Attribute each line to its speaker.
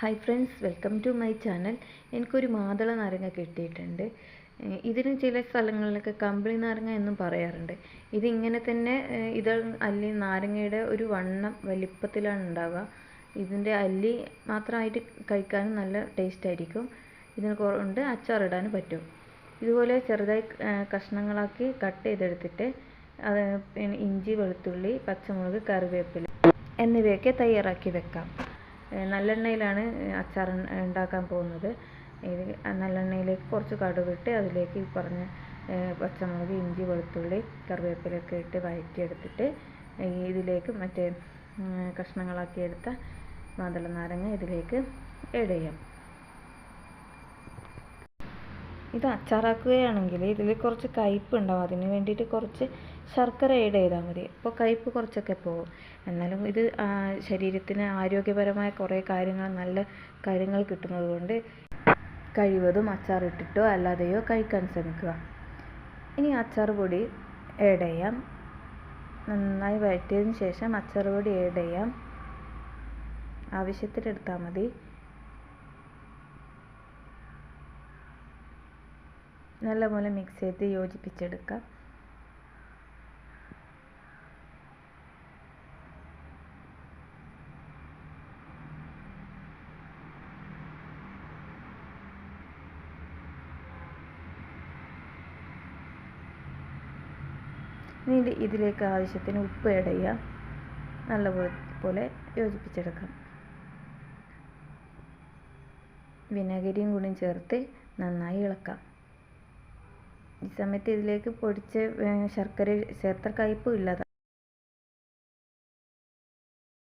Speaker 1: Hi friends, welcome to my channel. എനിക്കൊരു മാതള നാരങ്ങ കിട്ടിയിട്ടുണ്ട്. ഇതിന് ചില സ്ഥലങ്ങളിലൊക്കെ കമ്പിളി നാരങ്ങ എന്നും പറയാറുണ്ട്. ഇതിങ്ങനെ തന്നെ ഇത് അല്ലി നാരങ്ങയുടെ ഒരു വണ്ണം വലിപ്പത്തിലാണ് ഉണ്ടാവുക. ഇതിൻ്റെ അല്ലി മാത്രമായിട്ട് കഴിക്കാനും നല്ല ടേസ്റ്റ് ആയിരിക്കും. ഇതിന് കൊണ്ട് അച്ചാറിടാനും പറ്റും. ഇതുപോലെ ചെറുതായി കഷ്ണങ്ങളാക്കി കട്ട് ചെയ്തെടുത്തിട്ട് പിന്നെ ഇഞ്ചി, വെളുത്തുള്ളി, പച്ചമുളക്, കറിവേപ്പില എന്നിവയൊക്കെ തയ്യാറാക്കി വെക്കാം. നല്ലെണ്ണയിലാണ് അച്ചാർ ഉണ്ടാക്കാൻ പോകുന്നത്. നല്ലെണ്ണയിലേക്ക് കുറച്ച് കടുകിട്ട് അതിലേക്ക് ഈ പറഞ്ഞ പച്ചമുളക്, ഇഞ്ചി, വെളുത്തുള്ളി, കറിവേപ്പിലൊക്കെ ഇട്ട് വഴറ്റിയെടുത്തിട്ട് ഇതിലേക്ക് മറ്റേ കഷ്ണങ്ങളാക്കി എടുത്ത മാതള നാരങ്ങ ഇതിലേക്ക് ആഡ് ചെയ്യാം. ഇത് അച്ചാറാക്കുകയാണെങ്കിൽ ഇതിൽ കുറച്ച് കയ്പ്പ് ഉണ്ടാവും. അതിന് വേണ്ടിയിട്ട് കുറച്ച് ശർക്കര ആഡ് ചെയ്താൽ മതി. അപ്പോൾ കയ്പ്പ് കുറച്ചൊക്കെ പോകും. എന്നാലും ഇത് ശരീരത്തിന് ആരോഗ്യപരമായ കുറേ നല്ല കാര്യങ്ങൾ കിട്ടുന്നത് കൊണ്ട് കഴിവതും അച്ചാറിട്ടിട്ടോ അല്ലാതെയോ കഴിക്കാൻ ശ്രമിക്കുക. ഇനി അച്ചാർ പൊടി ആഡ് ചെയ്യാം. നന്നായി വഴറ്റിയതിന് ശേഷം അച്ചാർ പൊടി ആഡ് ചെയ്യാം. ആവശ്യത്തിനെടുത്താൽ മതി. നല്ലപോലെ മിക്സ് ചെയ്ത് യോജിപ്പിച്ചെടുക്കാം. ഇനി ഇതിലേക്ക് ആവശ്യത്തിന് ഉപ്പ് ആഡ് ചെയ്യാം. നല്ലപോലെ യോജിപ്പിച്ചെടുക്കാം. വിനാഗിരിയും കൂടി ചേർത്ത് നന്നായി ഇളക്കാം. ഈ സമയത്ത് ഇതിലേക്ക് പൊടിച്ച ശർക്കര ചേർത്ത കയ്പും ഇല്ലാതാവും.